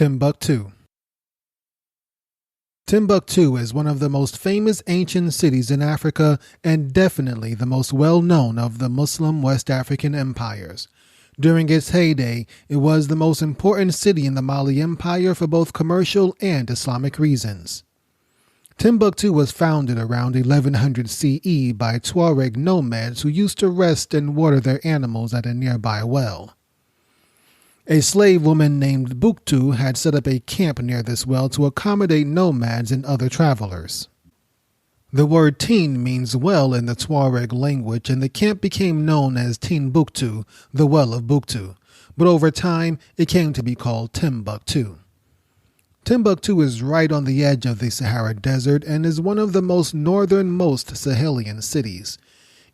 Timbuktu. Timbuktu is one of the most famous ancient cities in Africa and definitely the most well-known of the Muslim West African empires. During its heyday, it was the most important city in the Mali Empire for both commercial and Islamic reasons. Timbuktu was founded around 1100 CE by Tuareg nomads who used to rest and water their animals at a nearby well. A slave woman named Buktu had set up a camp near this well to accommodate nomads and other travelers. The word Teen means well in the Tuareg language, and the camp became known as Timbuktu, the Well of Buktu, but over time it came to be called Timbuktu. Timbuktu is right on the edge of the Sahara Desert and is one of the most northernmost Sahelian cities.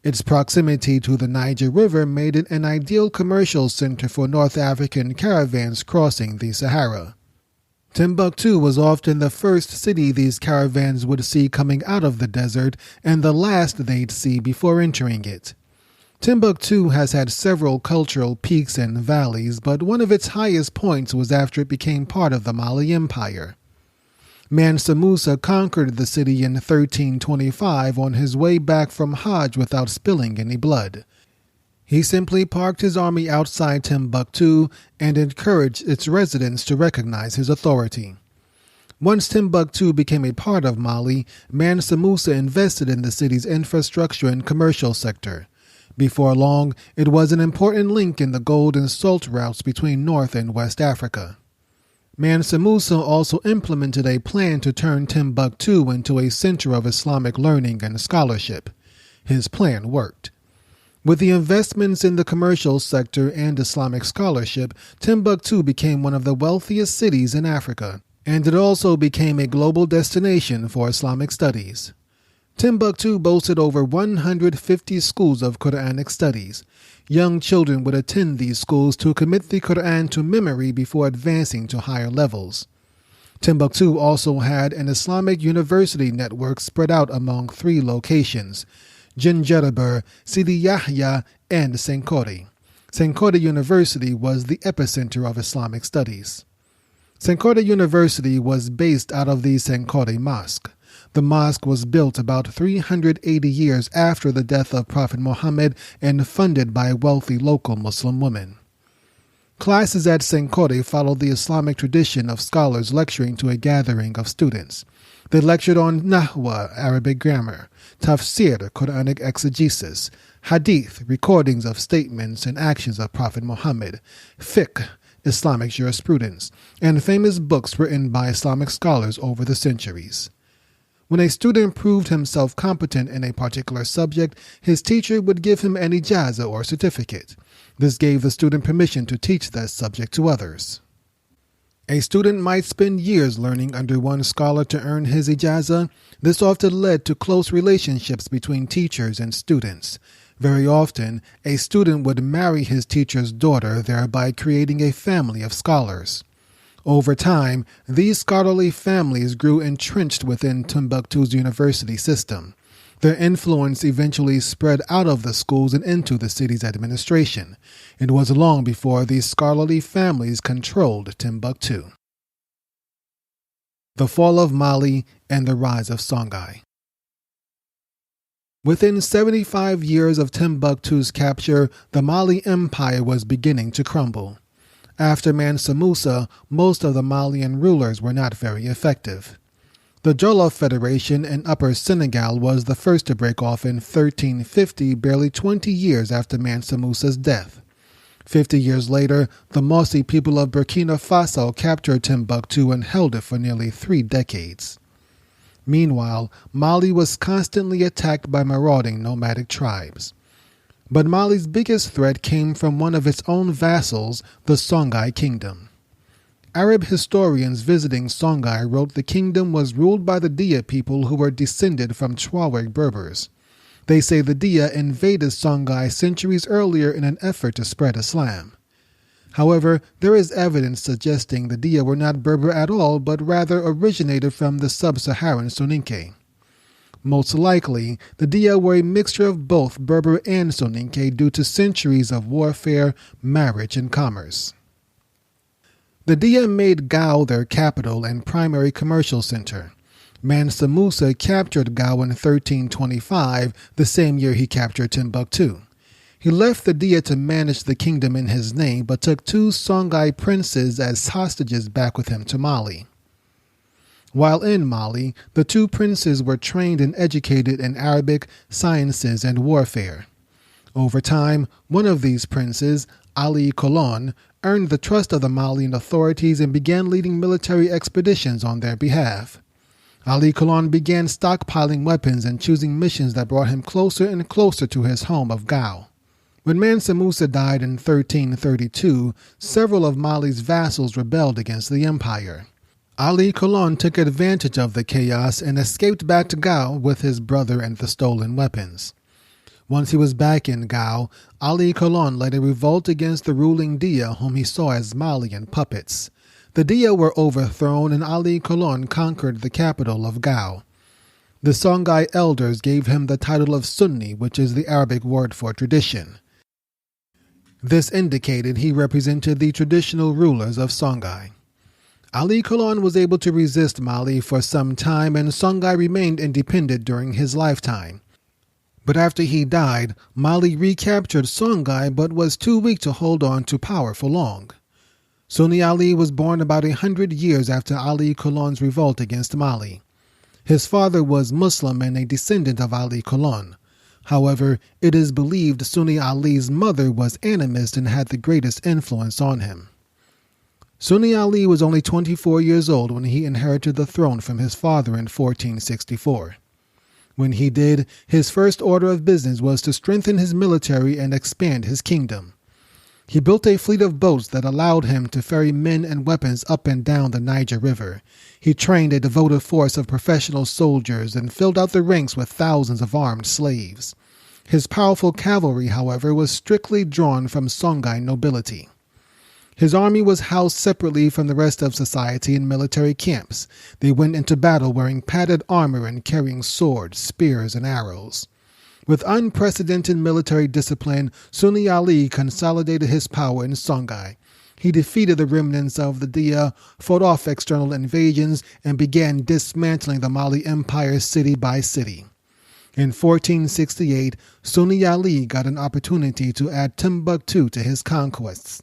Its proximity to the Niger River made it an ideal commercial center for North African caravans crossing the Sahara. Timbuktu was often the first city these caravans would see coming out of the desert and the last they'd see before entering it. Timbuktu has had several cultural peaks and valleys, but one of its highest points was after it became part of the Mali Empire. Mansa Musa conquered the city in 1325 on his way back from Hajj without spilling any blood. He simply parked his army outside Timbuktu and encouraged its residents to recognize his authority. Once Timbuktu became a part of Mali, Mansa Musa invested in the city's infrastructure and commercial sector. Before long, it was an important link in the gold and salt routes between North and West Africa. Mansa Musa also implemented a plan to turn Timbuktu into a center of Islamic learning and scholarship. His plan worked. With the investments in the commercial sector and Islamic scholarship, Timbuktu became one of the wealthiest cities in Africa, and it also became a global destination for Islamic studies. Timbuktu boasted over 150 schools of Quranic studies. Young children would attend these schools to commit the Quran to memory before advancing to higher levels. Timbuktu also had an Islamic university network spread out among 3 locations: Niger River, Sidi Yahya, and Sankore. Sankore University was the epicenter of Islamic studies. Sankore University was based out of the Sankore Mosque. The mosque was built about 380 years after the death of Prophet Muhammad and funded by wealthy local Muslim women. Classes at Sankore followed the Islamic tradition of scholars lecturing to a gathering of students. They lectured on Nahwa, Arabic grammar, Tafsir, Quranic exegesis, Hadith, recordings of statements and actions of Prophet Muhammad, Fiqh, Islamic jurisprudence, and famous books written by Islamic scholars over the centuries. When a student proved himself competent in a particular subject, his teacher would give him an ijaza or certificate. This gave the student permission to teach that subject to others. A student might spend years learning under one scholar to earn his ijaza. This often led to close relationships between teachers and students. Very often, a student would marry his teacher's daughter, thereby creating a family of scholars. Over time, these scholarly families grew entrenched within Timbuktu's university system. Their influence eventually spread out of the schools and into the city's administration. It was long before these scholarly families controlled Timbuktu. The fall of Mali and the rise of Songhai. Within 75 years of Timbuktu's capture, the Mali Empire was beginning to crumble. After Mansa Musa, most of the Malian rulers were not very effective. The Jolof Federation in Upper Senegal was the first to break off in 1350, barely 20 years after Mansa Musa's death. 50 years later, the Mossi people of Burkina Faso captured Timbuktu and held it for nearly 3 decades. Meanwhile, Mali was constantly attacked by marauding nomadic tribes. But Mali's biggest threat came from one of its own vassals, the Songhai kingdom. Arab historians visiting Songhai wrote the kingdom was ruled by the Dia people who were descended from Tuareg Berbers. They say the Dia invaded Songhai centuries earlier in an effort to spread Islam. However, there is evidence suggesting the Dia were not Berber at all, but rather originated from the sub-Saharan Soninke. Most likely, the Dia were a mixture of both Berber and Soninke due to centuries of warfare, marriage, and commerce. The Dia made Gao their capital and primary commercial center. Mansa Musa captured Gao in 1325, the same year he captured Timbuktu. He left the Dia to manage the kingdom in his name, but took two Songhai princes as hostages back with him to Mali. While in Mali, the two princes were trained and educated in Arabic, sciences, and warfare. Over time, one of these princes, Ali Colon, earned the trust of the Malian authorities and began leading military expeditions on their behalf. Ali Colon began stockpiling weapons and choosing missions that brought him closer and closer to his home of Gao. When Mansa Musa died in 1332, several of Mali's vassals rebelled against the empire. Ali Colon took advantage of the chaos and escaped back to Gao with his brother and the stolen weapons. Once he was back in Gao, Ali Colon led a revolt against the ruling Dia, whom he saw as Malian puppets. The Dia were overthrown and Ali Colon conquered the capital of Gao. The Songhai elders gave him the title of Sunni, which is the Arabic word for tradition. This indicated he represented the traditional rulers of Songhai. Ali Colon was able to resist Mali for some time, and Songhai remained independent during his lifetime. But after he died, Mali recaptured Songhai but was too weak to hold on to power for long. Sunni Ali was born about 100 years after Ali Colon's revolt against Mali. His father was Muslim and a descendant of Ali Colon. However, it is believed Sunni Ali's mother was animist and had the greatest influence on him. Sunni Ali was only 24 years old when he inherited the throne from his father in 1464. When he did, his first order of business was to strengthen his military and expand his kingdom. He built a fleet of boats that allowed him to ferry men and weapons up and down the Niger River. He trained a devoted force of professional soldiers and filled out the ranks with thousands of armed slaves. His powerful cavalry, however, was strictly drawn from Songhai nobility. His army was housed separately from the rest of society in military camps. They went into battle wearing padded armor and carrying swords, spears, and arrows. With unprecedented military discipline, Sunni Ali consolidated his power in Songhai. He defeated the remnants of the Dia, fought off external invasions, and began dismantling the Mali Empire city by city. In 1468, Sunni Ali got an opportunity to add Timbuktu to his conquests.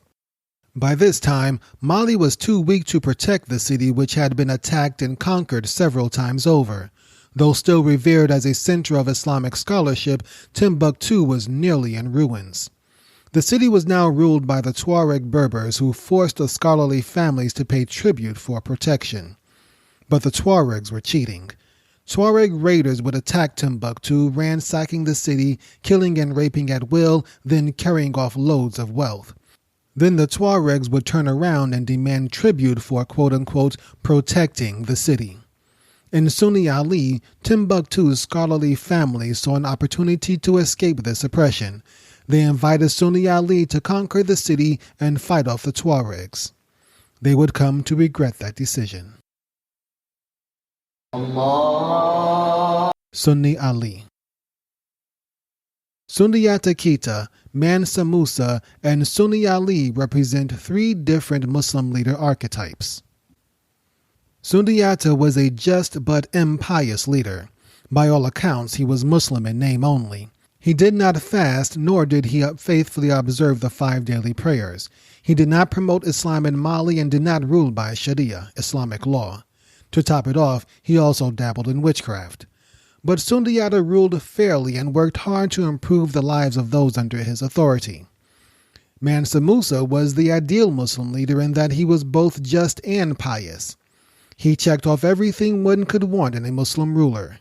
By this time, Mali was too weak to protect the city, which had been attacked and conquered several times over. Though still revered as a center of Islamic scholarship, Timbuktu was nearly in ruins. The city was now ruled by the Tuareg Berbers, who forced the scholarly families to pay tribute for protection. But the Tuaregs were cheating. Tuareg raiders would attack Timbuktu, ransacking the city, killing and raping at will, then carrying off loads of wealth. Then the Tuaregs would turn around and demand tribute for quote-unquote protecting the city. In Sunni Ali, Timbuktu's scholarly family saw an opportunity to escape this oppression. They invited Sunni Ali to conquer the city and fight off the Tuaregs. They would come to regret that decision. Sunni Ali. Sundiata Keita, Mansa Musa, and Sunni Ali represent three different Muslim leader archetypes. Sundiata was a just but impious leader. By all accounts, he was Muslim in name only. He did not fast, nor did he faithfully observe the 5 daily prayers. He did not promote Islam in Mali and did not rule by Sharia, Islamic law. To top it off, he also dabbled in witchcraft. But Sundiata ruled fairly and worked hard to improve the lives of those under his authority. Mansa Musa was the ideal Muslim leader in that he was both just and pious. He checked off everything one could want in a Muslim ruler.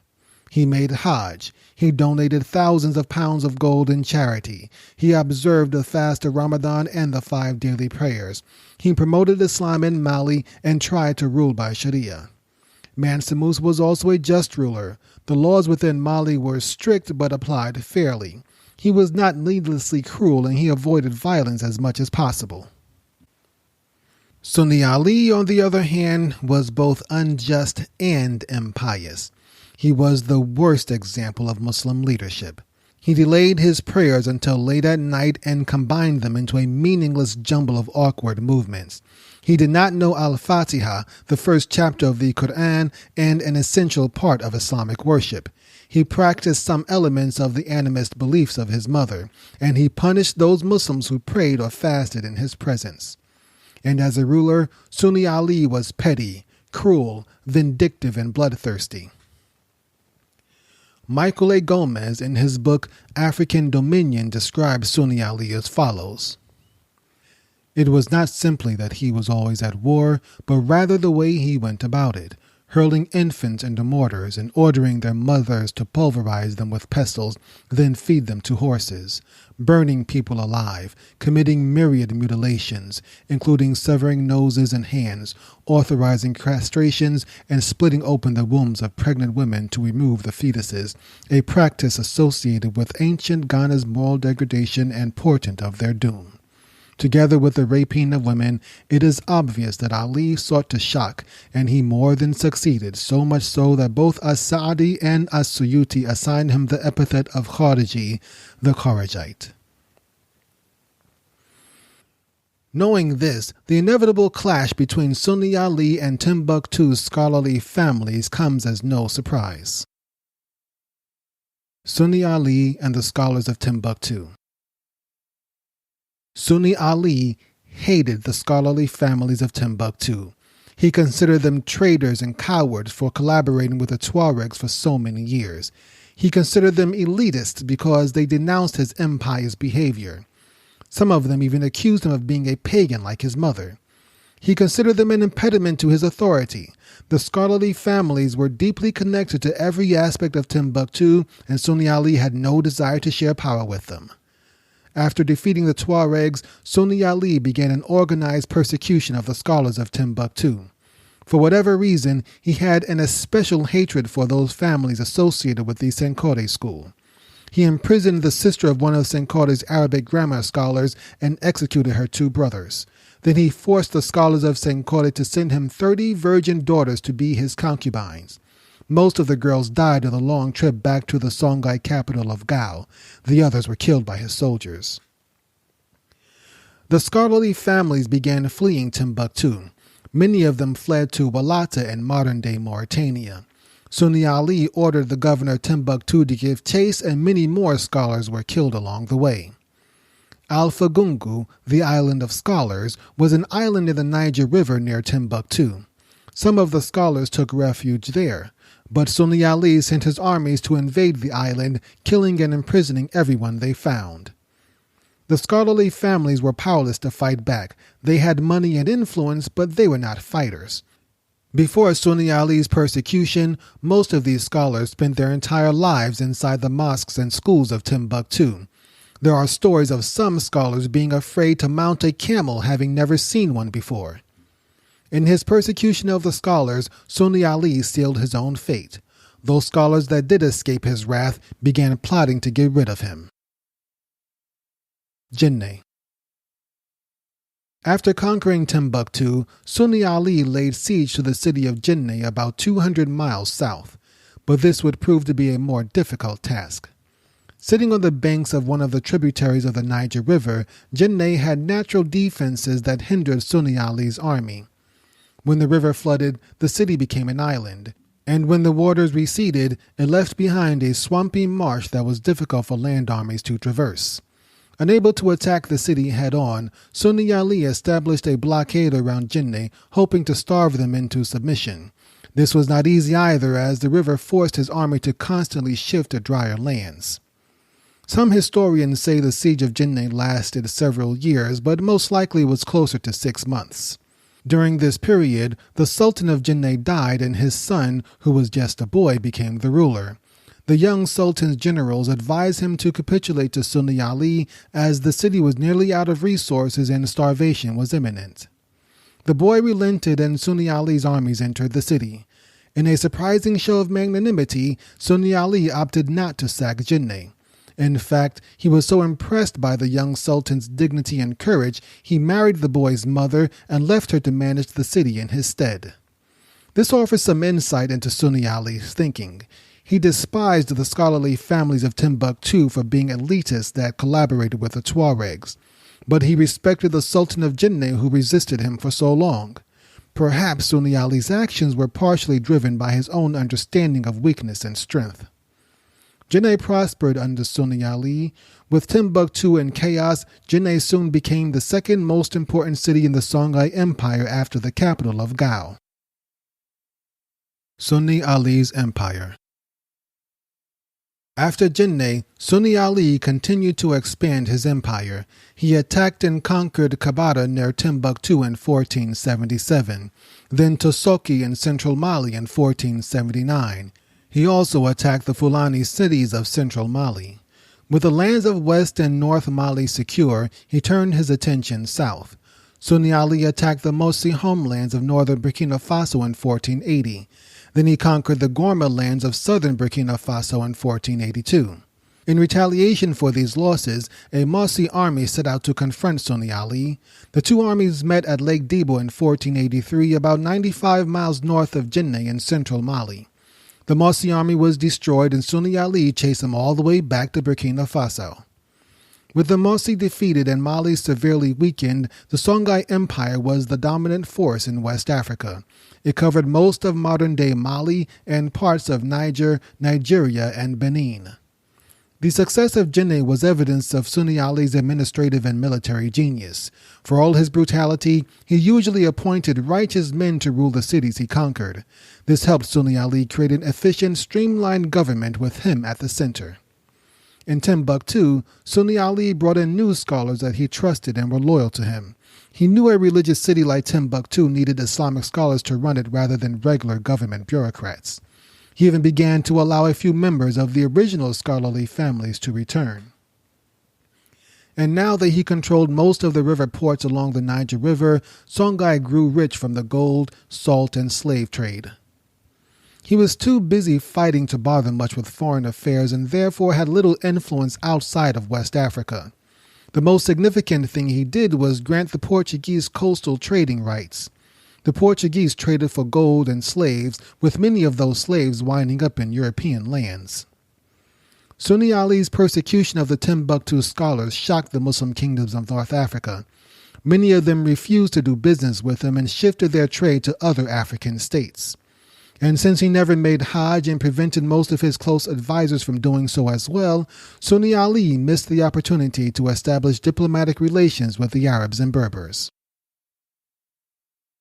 He made Hajj. He donated thousands of pounds of gold in charity. He observed the fast of Ramadan and the 5 daily prayers. He promoted Islam in Mali and tried to rule by Sharia. Mansa Musa was also a just ruler. The laws within Mali were strict but applied fairly. He was not needlessly cruel and he avoided violence as much as possible. Sunni Ali, on the other hand, was both unjust and impious. He was the worst example of Muslim leadership. He delayed his prayers until late at night and combined them into a meaningless jumble of awkward movements. He did not know Al-Fatiha, the first chapter of the Quran and an essential part of Islamic worship. He practiced some elements of the animist beliefs of his mother, and he punished those Muslims who prayed or fasted in his presence. And as a ruler, Sunni Ali was petty, cruel, vindictive, and bloodthirsty. Michael A. Gomez, in his book African Dominion, describes Sunni Ali as follows. It was not simply that he was always at war, but rather the way he went about it, hurling infants into mortars and ordering their mothers to pulverize them with pestles, then feed them to horses, burning people alive, committing myriad mutilations, including severing noses and hands, authorizing castrations, and splitting open the wombs of pregnant women to remove the fetuses, a practice associated with ancient Ghana's moral degradation and portent of their doom. Together with the raping of women, it is obvious that Ali sought to shock, and he more than succeeded, so much so that both As-Sa'di and As-Suyuti assigned him the epithet of Khariji, the Kharijite. Knowing this, the inevitable clash between Sunni Ali and Timbuktu's scholarly families comes as no surprise. Sunni Ali and the scholars of Timbuktu. Sunni Ali hated the scholarly families of Timbuktu. He considered them traitors and cowards for collaborating with the Tuaregs for so many years. He considered them elitists because they denounced his empire's behavior. Some of them even accused him of being a pagan like his mother. He considered them an impediment to his authority. The scholarly families were deeply connected to every aspect of Timbuktu, and Sunni Ali had no desire to share power with them. After defeating the Tuaregs, Sunni Ali began an organized persecution of the scholars of Timbuktu. For whatever reason, he had an especial hatred for those families associated with the Sankore school. He imprisoned the sister of one of Sankore's Arabic grammar scholars and executed her 2 brothers. Then he forced the scholars of Sankore to send him 30 virgin daughters to be his concubines. Most of the girls died on the long trip back to the Songhai capital of Gao. The others were killed by his soldiers. The scholarly families began fleeing Timbuktu. Many of them fled to Walata in modern-day Mauritania. Sunni Ali ordered the governor of Timbuktu to give chase, and many more scholars were killed along the way. Alpha Gungu, the island of scholars, was an island in the Niger River near Timbuktu. Some of the scholars took refuge there, but Sunni Ali sent his armies to invade the island, killing and imprisoning everyone they found. The scholarly families were powerless to fight back. They had money and influence, but they were not fighters. Before Sunni Ali's persecution, most of these scholars spent their entire lives inside the mosques and schools of Timbuktu. There are stories of some scholars being afraid to mount a camel, having never seen one before. In his persecution of the scholars, Sunni Ali sealed his own fate. Those scholars that did escape his wrath began plotting to get rid of him. Djenné. After conquering Timbuktu, Sunni Ali laid siege to the city of Djenné about 200 miles south, but this would prove to be a more difficult task. Sitting on the banks of one of the tributaries of the Niger River, Djenné had natural defenses that hindered Sunni Ali's army. When the river flooded, the city became an island, and when the waters receded, it left behind a swampy marsh that was difficult for land armies to traverse. Unable to attack the city head-on, Sunni Ali established a blockade around Djenné, hoping to starve them into submission. This was not easy either, as the river forced his army to constantly shift to drier lands. Some historians say the siege of Djenné lasted several years, but most likely was closer to 6 months. During this period, the Sultan of Djenné died, and his son, who was just a boy, became the ruler. The young Sultan's generals advised him to capitulate to Sunni Ali, as the city was nearly out of resources and starvation was imminent. The boy relented, and Sunni Ali's armies entered the city. In a surprising show of magnanimity, Sunni Ali opted not to sack Djenné. In fact, he was so impressed by the young sultan's dignity and courage, he married the boy's mother and left her to manage the city in his stead. This offers some insight into Sunni Ali's thinking. He despised the scholarly families of Timbuktu for being elitists that collaborated with the Tuaregs. but he respected the Sultan of Djenné who resisted him for so long. Perhaps Sunni Ali's actions were partially driven by his own understanding of weakness and strength. Djenné prospered under Sunni Ali. With Timbuktu in chaos, Djenné soon became the second most important city in the Songhai Empire after the capital of Gao. Sunni Ali's Empire. After Djenné, Sunni Ali continued to expand his empire. He attacked and conquered Kabata near Timbuktu in 1477, then Tosoki in central Mali in 1479. He also attacked the Fulani cities of central Mali. With the lands of West and North Mali secure, he turned his attention south. Sunni Ali attacked the Mossi homelands of northern Burkina Faso in 1480. Then he conquered the Gorma lands of southern Burkina Faso in 1482. In retaliation for these losses, a Mossi army set out to confront Sunni Ali. The two armies met at Lake Debo in 1483, about 95 miles north of Djenné in central Mali. The Mossi army was destroyed and Sunni Ali chased them all the way back to Burkina Faso. With the Mossi defeated and Mali severely weakened, the Songhai Empire was the dominant force in West Africa. It covered most of modern-day Mali and parts of Niger, Nigeria, and Benin. The success of Djenné was evidence of Sunni Ali's administrative and military genius. For all his brutality, he usually appointed righteous men to rule the cities he conquered. This helped Sunni Ali create an efficient, streamlined government with him at the center. In Timbuktu, Sunni Ali brought in new scholars that he trusted and were loyal to him. He knew a religious city like Timbuktu needed Islamic scholars to run it rather than regular government bureaucrats. He even began to allow a few members of the original scholarly families to return. And now that he controlled most of the river ports along the Niger River, Songhai grew rich from the gold, salt, and slave trade. He was too busy fighting to bother much with foreign affairs and therefore had little influence outside of West Africa. The most significant thing he did was grant the Portuguese coastal trading rights. The Portuguese traded for gold and slaves, with many of those slaves winding up in European lands. Sunni Ali's persecution of the Timbuktu scholars shocked the Muslim kingdoms of North Africa. Many of them refused to do business with him and shifted their trade to other African states. And since he never made Hajj and prevented most of his close advisors from doing so as well, Sunni Ali missed the opportunity to establish diplomatic relations with the Arabs and Berbers.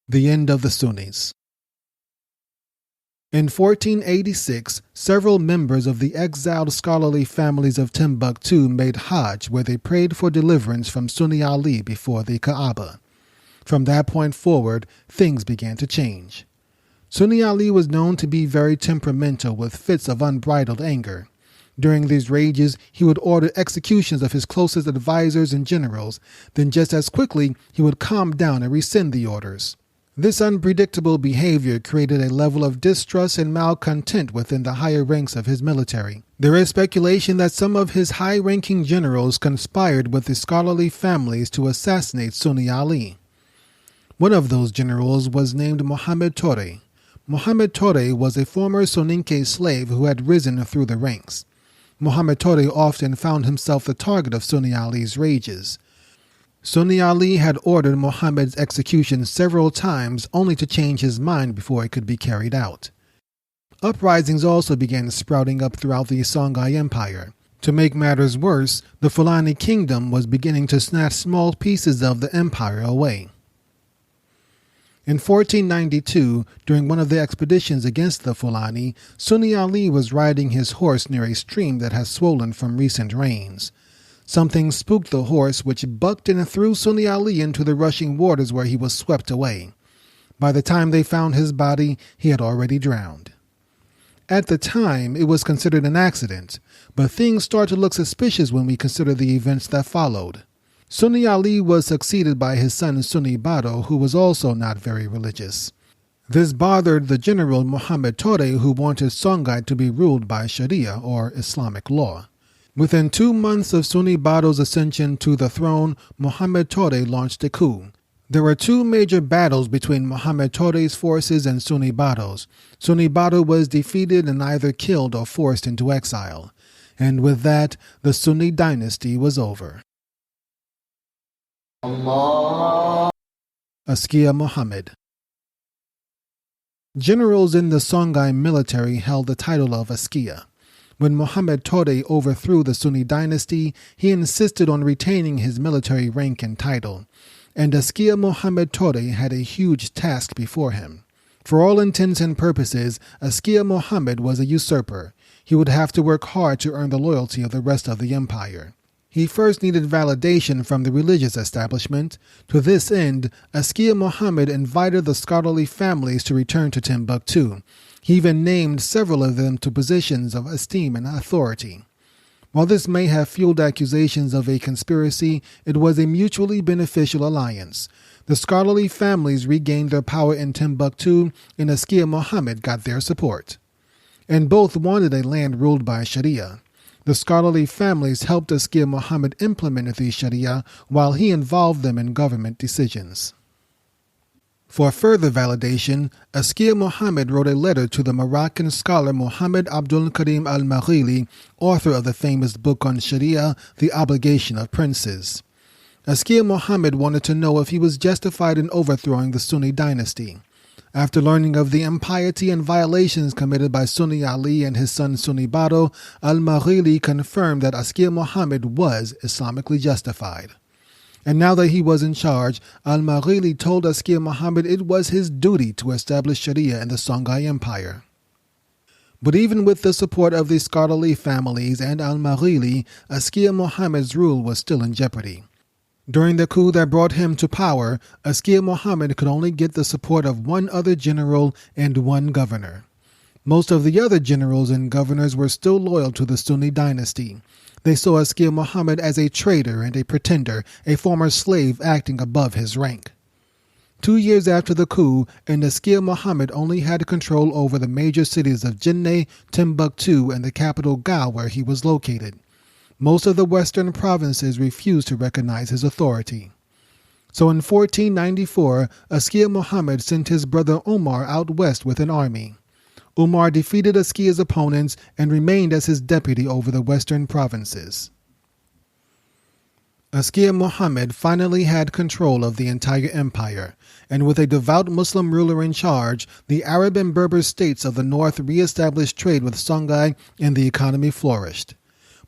The end of the Sunnis. In 1486, several members of the exiled scholarly families of Timbuktu made Hajj, where they prayed for deliverance from Sunni Ali before the Kaaba. From that point forward, things began to change. Sunni Ali was known to be very temperamental with fits of unbridled anger. During these rages, he would order executions of his closest advisors and generals. Then just as quickly, he would calm down and rescind the orders. This unpredictable behavior created a level of distrust and malcontent within the higher ranks of his military. There is speculation that some of his high-ranking generals conspired with the scholarly families to assassinate Sunni Ali. One of those generals was named Mohammed Touré. Mohammed Touré was a former Soninke slave who had risen through the ranks. Mohammed Touré often found himself the target of Sunni Ali's rages. Sunni Ali had ordered Muhammad's execution several times only to change his mind before it could be carried out. Uprisings also began sprouting up throughout the Songhai Empire. To make matters worse, the Fulani kingdom was beginning to snatch small pieces of the empire away. In 1492, during one of the expeditions against the Fulani, Sunni Ali was riding his horse near a stream that had swollen from recent rains. Something spooked the horse, which bucked and threw Sunni Ali into the rushing waters where he was swept away. By the time they found his body, he had already drowned. At the time, it was considered an accident, but things start to look suspicious when we consider the events that followed. Sunni Ali was succeeded by his son Sunni Bado, who was also not very religious. This bothered the general Mohammed Touré, who wanted Songhai to be ruled by Sharia, or Islamic law. Within 2 months of Sunni Bado's ascension to the throne, Mohammed Touré launched a coup. There were 2 major battles between Mohammed Touré's forces and Sunni Bado's. Sunni Bado was defeated and either killed or forced into exile. And with that, the Sunni dynasty was over. Askia Muhammad. Generals in the Songhai military held the title of Askia. When Muhammad Touré overthrew the Sunni dynasty, he insisted on retaining his military rank and title, and Askia Muhammad Touré had a huge task before him. For all intents and purposes, Askia Muhammad was a usurper. He would have to work hard to earn the loyalty of the rest of the empire. He first needed validation from the religious establishment. To this end, Askia Muhammad invited the scholarly families to return to Timbuktu. He even named several of them to positions of esteem and authority. While this may have fueled accusations of a conspiracy, it was a mutually beneficial alliance. The scholarly families regained their power in Timbuktu, and Askia Muhammad got their support. And both wanted a land ruled by Sharia. The scholarly families helped Askia Muhammad implement the Sharia while he involved them in government decisions. For further validation, Askia Muhammad wrote a letter to the Moroccan scholar Muhammad Abdul Karim al-Maghili, author of the famous book on Sharia, The Obligation of Princes. Askia Muhammad wanted to know if he was justified in overthrowing the Sunni dynasty. After learning of the impiety and violations committed by Sunni Ali and his son Sunni Bado, al-Maghili confirmed that Askia Muhammad was Islamically justified. And now that he was in charge, al-Maghili told Askia Muhammad it was his duty to establish Sharia in the Songhai Empire. But even with the support of the scholarly families and al-Maghili, Askia Muhammad's rule was still in jeopardy. During the coup that brought him to power, Askia Muhammad could only get the support of one other general and one governor. Most of the other generals and governors were still loyal to the Sunni dynasty. They saw Askia Muhammad as a traitor and a pretender, a former slave acting above his rank. 2 years after the coup, and Askia Muhammad only had control over the major cities of Djenné, Timbuktu, and the capital Gao, where he was located. Most of the western provinces refused to recognize his authority. So in 1494, Askia Muhammad sent his brother Umar out west with an army. Umar defeated Askia's opponents and remained as his deputy over the western provinces. Askia Muhammad finally had control of the entire empire, and with a devout Muslim ruler in charge, the Arab and Berber states of the north re-established trade with Songhai and the economy flourished.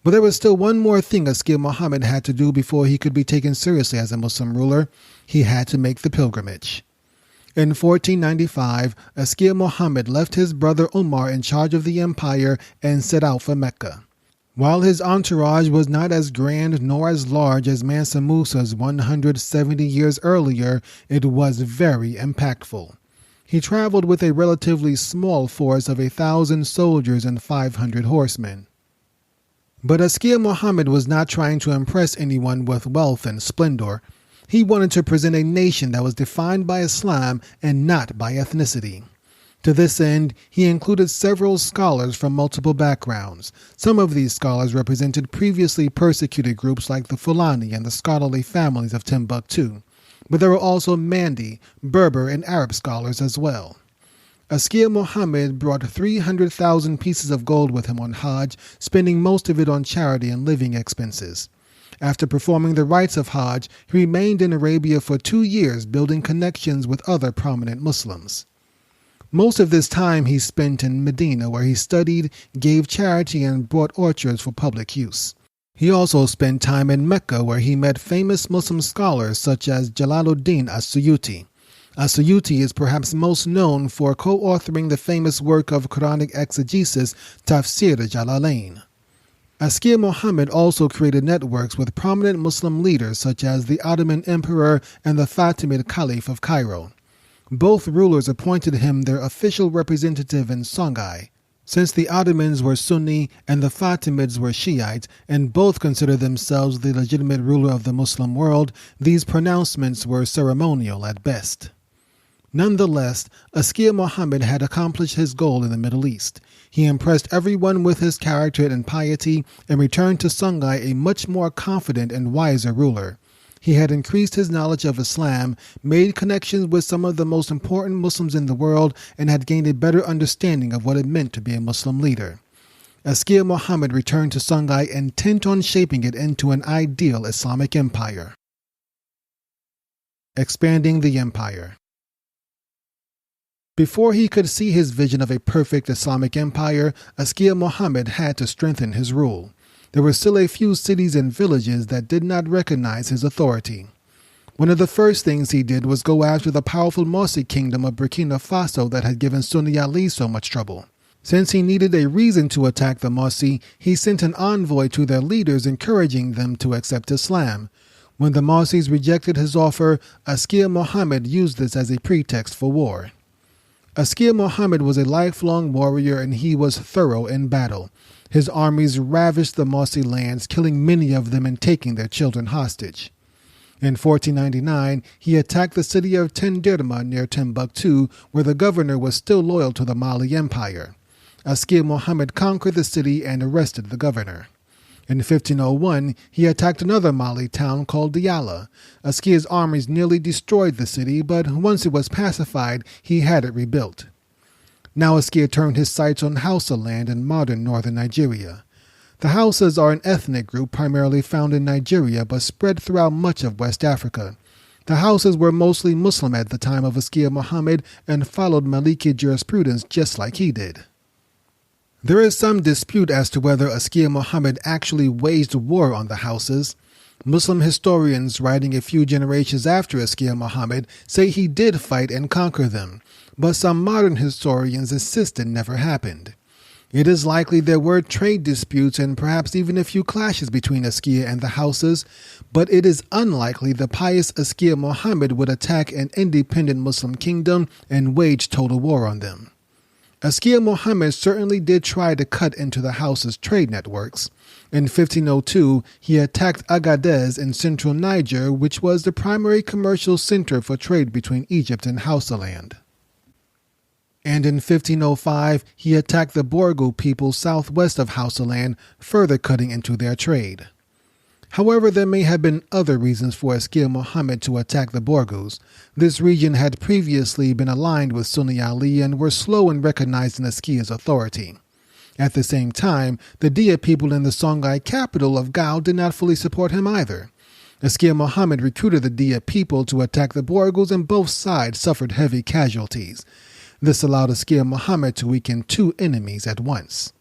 But there was still one more thing Askia Muhammad had to do before he could be taken seriously as a Muslim ruler. He had to make the pilgrimage. In 1495, Askia Muhammad left his brother Umar in charge of the empire and set out for Mecca. While his entourage was not as grand nor as large as Mansa Musa's 170 years earlier, it was very impactful. He traveled with a relatively small force of 1,000 soldiers and 500 horsemen. But Askia Muhammad was not trying to impress anyone with wealth and splendor. He wanted to present a nation that was defined by Islam and not by ethnicity. To this end, he included several scholars from multiple backgrounds. Some of these scholars represented previously persecuted groups like the Fulani and the scholarly families of Timbuktu. But there were also Mandi, Berber, and Arab scholars as well. Askia Muhammad brought 300,000 pieces of gold with him on Hajj, spending most of it on charity and living expenses. After performing the rites of Hajj, he remained in Arabia for 2 years, building connections with other prominent Muslims. Most of this time he spent in Medina, where he studied, gave charity, and brought orchards for public use. He also spent time in Mecca, where he met famous Muslim scholars such as Jalaluddin as-Suyuti. As-Suyuti is perhaps most known for co-authoring the famous work of Quranic exegesis Tafsir Jalalain. Askia Muhammad also created networks with prominent Muslim leaders such as the Ottoman Emperor and the Fatimid Caliph of Cairo. Both rulers appointed him their official representative in Songhai. Since the Ottomans were Sunni and the Fatimids were Shiite, and both considered themselves the legitimate ruler of the Muslim world, these pronouncements were ceremonial at best. Nonetheless, Askia Muhammad had accomplished his goal in the Middle East. He impressed everyone with his character and piety and returned to Songhai a much more confident and wiser ruler. He had increased his knowledge of Islam, made connections with some of the most important Muslims in the world, and had gained a better understanding of what it meant to be a Muslim leader. Askia Muhammad returned to Songhai intent on shaping it into an ideal Islamic empire. Expanding the empire. Before he could see his vision of a perfect Islamic empire, Askia Muhammad had to strengthen his rule. There were still a few cities and villages that did not recognize his authority. One of the first things he did was go after the powerful Mossi kingdom of Burkina Faso that had given Sunni Ali so much trouble. Since he needed a reason to attack the Mossi, he sent an envoy to their leaders encouraging them to accept Islam. When the Mossis rejected his offer, Askia Muhammad used this as a pretext for war. Askia Muhammad was a lifelong warrior and he was thorough in battle. His armies ravished the Mossi lands, killing many of them and taking their children hostage. In 1499, he attacked the city of Tendirma near Timbuktu, where the governor was still loyal to the Mali Empire. Askia Muhammad conquered the city and arrested the governor. In 1501, he attacked another Mali town called Diyala. Askia's armies nearly destroyed the city, but once it was pacified, he had it rebuilt. Now Askia turned his sights on Hausa land in modern northern Nigeria. The Hausas are an ethnic group primarily found in Nigeria but spread throughout much of West Africa. The Hausas were mostly Muslim at the time of Askia Muhammad and followed Maliki jurisprudence just like he did. There is some dispute as to whether Askia Muhammad actually waged war on the Hausas. Muslim historians writing a few generations after Askia Muhammad say he did fight and conquer them, but some modern historians insist it never happened. It is likely there were trade disputes and perhaps even a few clashes between Askia and the Hausas, but it is unlikely the pious Askia Muhammad would attack an independent Muslim kingdom and wage total war on them. Askia Muhammad certainly did try to cut into the Hausas' trade networks. In 1502, he attacked Agadez in central Niger, which was the primary commercial center for trade between Egypt and Hausaland. And in 1505, he attacked the Borgu people southwest of Hausaland, further cutting into their trade. However, there may have been other reasons for Askia Muhammad to attack the Borgus. This region had previously been aligned with Sunni Ali and were slow in recognizing Askia's authority. At the same time, the Dia people in the Songhai capital of Gao did not fully support him either. Askia Muhammad recruited the Dia people to attack the Borgus and both sides suffered heavy casualties. This allowed Askia Muhammad to weaken two enemies at once.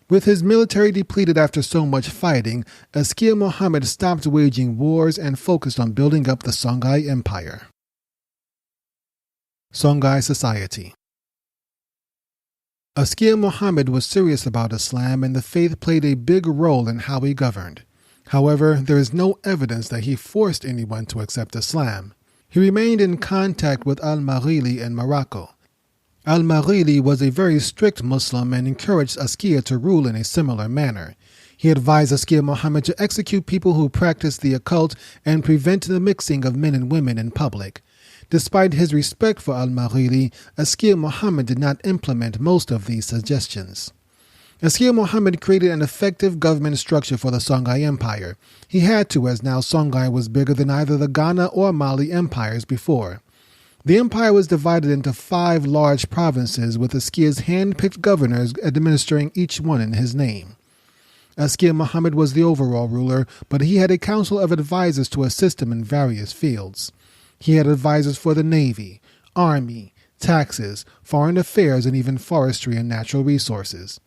With his military depleted after so much fighting, Askia Muhammad stopped waging wars and focused on building up the Songhai Empire. Songhai society. Askia Muhammad was serious about Islam and the faith played a big role in how he governed. However, there is no evidence that he forced anyone to accept Islam. He remained in contact with al-Maghili in Morocco. Al-Maghili was a very strict Muslim and encouraged Askia to rule in a similar manner. He advised Askia Muhammad to execute people who practiced the occult and prevent the mixing of men and women in public. Despite his respect for al-Maghili, Askia Muhammad did not implement most of these suggestions. Askia Muhammad created an effective government structure for the Songhai Empire. He had to, as now Songhai was bigger than either the Ghana or Mali empires before. The empire was divided into 5 large provinces with Askia's hand-picked governors administering each one in his name. Askia Muhammad was the overall ruler, but he had a council of advisors to assist him in various fields. He had advisors for the navy, army, taxes, foreign affairs, and even forestry and natural resources.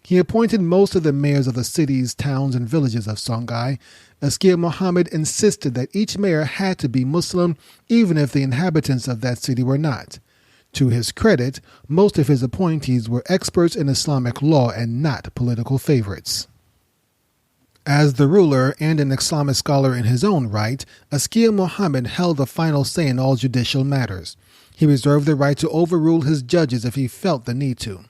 He appointed most of the mayors of the cities, towns, and villages of Songhai. Askia Muhammad insisted that each mayor had to be Muslim, even if the inhabitants of that city were not. To his credit, most of his appointees were experts in Islamic law and not political favorites. As the ruler and an Islamic scholar in his own right, Askia Muhammad held the final say in all judicial matters. He reserved the right to overrule his judges if he felt the need to.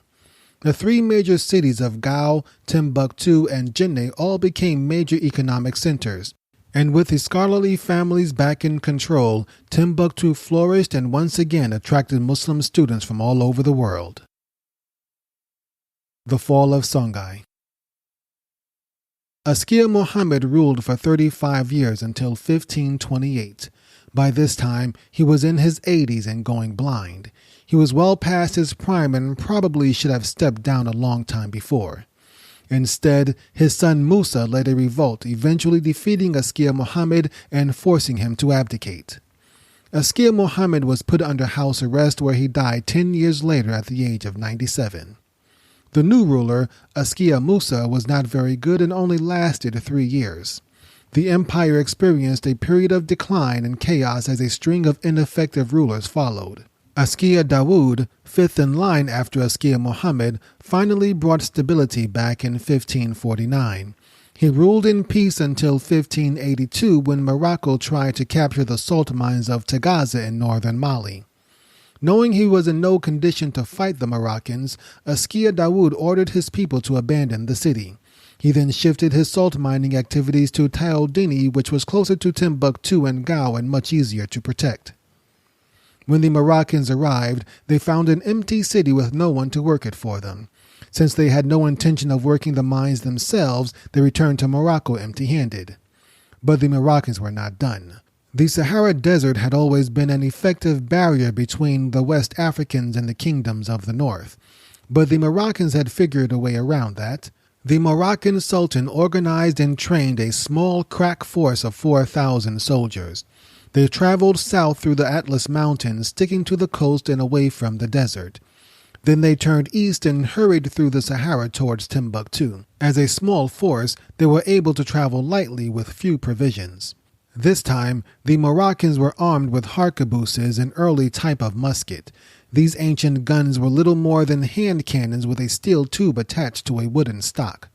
The 3 major cities of Gao, Timbuktu, and Djenné all became major economic centers, and with the scholarly families back in control, Timbuktu flourished and once again attracted Muslim students from all over the world. The fall of Songhai. Askia Muhammad ruled for 35 years until 1528. By this time, he was in his 80s and going blind. He was well past his prime and probably should have stepped down a long time before. Instead, his son Musa led a revolt, eventually defeating Askia Muhammad and forcing him to abdicate. Askia Muhammad was put under house arrest where he died 10 years later at the age of 97. The new ruler, Askia Musa, was not very good and only lasted 3 years. The empire experienced a period of decline and chaos as a string of ineffective rulers followed. Askia Dawood, fifth in line after Askia Muhammad, finally brought stability back in 1549. He ruled in peace until 1582 when Morocco tried to capture the salt mines of Tagaza in northern Mali. Knowing he was in no condition to fight the Moroccans, Askia Dawood ordered his people to abandon the city. He then shifted his salt mining activities to Taoudini, which was closer to Timbuktu and Gao and much easier to protect. When the Moroccans arrived, they found an empty city with no one to work it for them. Since they had no intention of working the mines themselves, they returned to Morocco empty-handed. But the Moroccans were not done. The Sahara Desert had always been an effective barrier between the West Africans and the kingdoms of the north. But the Moroccans had figured a way around that. The Moroccan Sultan organized and trained a small crack force of 4,000 soldiers. They traveled south through the Atlas Mountains, sticking to the coast and away from the desert. Then they turned east and hurried through the Sahara towards Timbuktu. As a small force, they were able to travel lightly with few provisions. This time, the Moroccans were armed with harquebuses, an early type of musket. These ancient guns were little more than hand cannons with a steel tube attached to a wooden stock.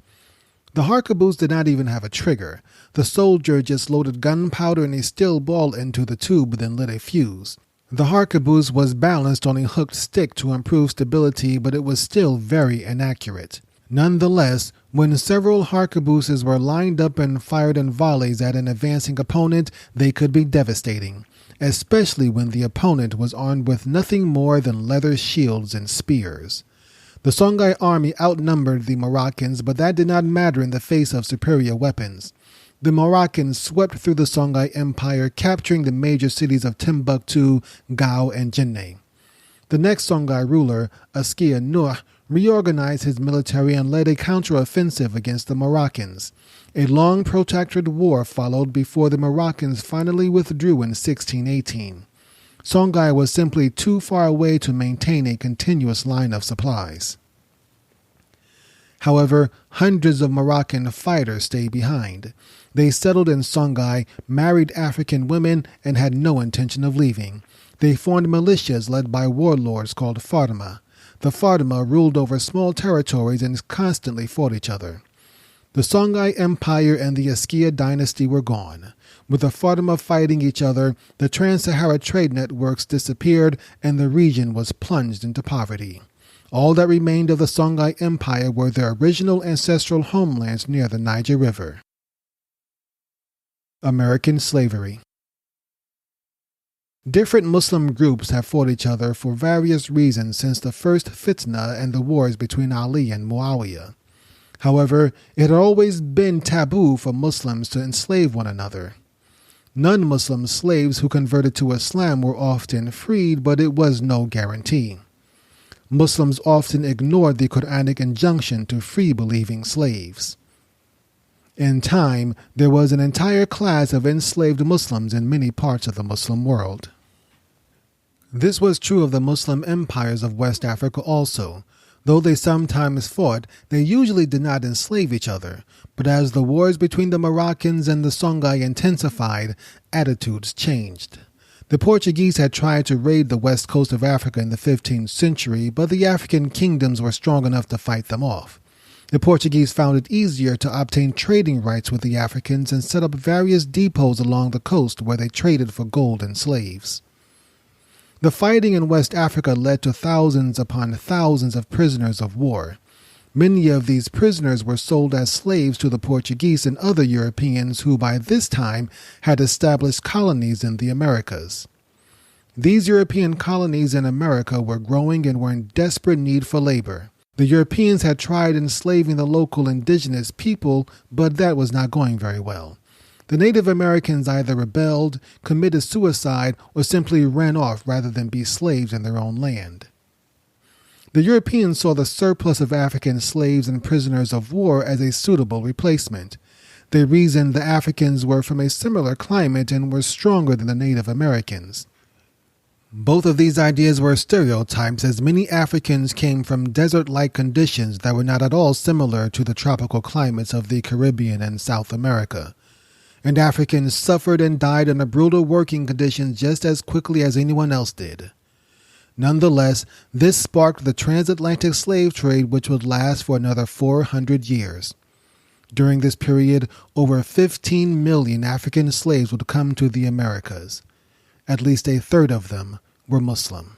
The harquebus did not even have a trigger. The soldier just loaded gunpowder and a steel ball into the tube, then lit a fuse. The harquebus was balanced on a hooked stick to improve stability, but it was still very inaccurate. Nonetheless, when several harquebuses were lined up and fired in volleys at an advancing opponent, they could be devastating, especially when the opponent was armed with nothing more than leather shields and spears. The Songhai army outnumbered the Moroccans, but that did not matter in the face of superior weapons. The Moroccans swept through the Songhai Empire, capturing the major cities of Timbuktu, Gao, and Djenné. The next Songhai ruler, Askia Muhammad, reorganized his military and led a counteroffensive against the Moroccans. A long protracted war followed before the Moroccans finally withdrew in 1618. Songhai was simply too far away to maintain a continuous line of supplies. However, hundreds of Moroccan fighters stayed behind. They settled in Songhai, married African women, and had no intention of leaving. They formed militias led by warlords called Fatima. The Fatima ruled over small territories and constantly fought each other. The Songhai Empire and the Askia dynasty were gone. With the Fatima fighting each other, the Trans-Sahara trade networks disappeared and the region was plunged into poverty. All that remained of the Songhai Empire were their original ancestral homelands near the Niger River. American slavery. Different Muslim groups have fought each other for various reasons since the first fitna and the wars between Ali and Muawiyah. However, it had always been taboo for Muslims to enslave one another. Non-Muslim slaves who converted to Islam were often freed, but it was no guarantee. Muslims often ignored the Quranic injunction to free believing slaves. In time, there was an entire class of enslaved Muslims in many parts of the Muslim world. This was true of the Muslim empires of West Africa also. Though they sometimes fought, they usually did not enslave each other. But as the wars between the Moroccans and the Songhai intensified, attitudes changed. The Portuguese had tried to raid the west coast of Africa in the 15th century, but the African kingdoms were strong enough to fight them off. The Portuguese found it easier to obtain trading rights with the Africans and set up various depots along the coast where they traded for gold and slaves. The fighting in West Africa led to thousands upon thousands of prisoners of war. Many of these prisoners were sold as slaves to the Portuguese and other Europeans who by this time had established colonies in the Americas. These European colonies in America were growing and were in desperate need for labor. The Europeans had tried enslaving the local indigenous people, but that was not going very well. The Native Americans either rebelled, committed suicide, or simply ran off rather than be slaves in their own land. The Europeans saw the surplus of African slaves and prisoners of war as a suitable replacement. They reasoned the Africans were from a similar climate and were stronger than the Native Americans. Both of these ideas were stereotypes, as many Africans came from desert-like conditions that were not at all similar to the tropical climates of the Caribbean and South America. And Africans suffered and died under brutal working conditions just as quickly as anyone else did. Nonetheless, this sparked the transatlantic slave trade, which would last for another 400 years. During this period, over 15 million African slaves would come to the Americas. At least a third of them were Muslim.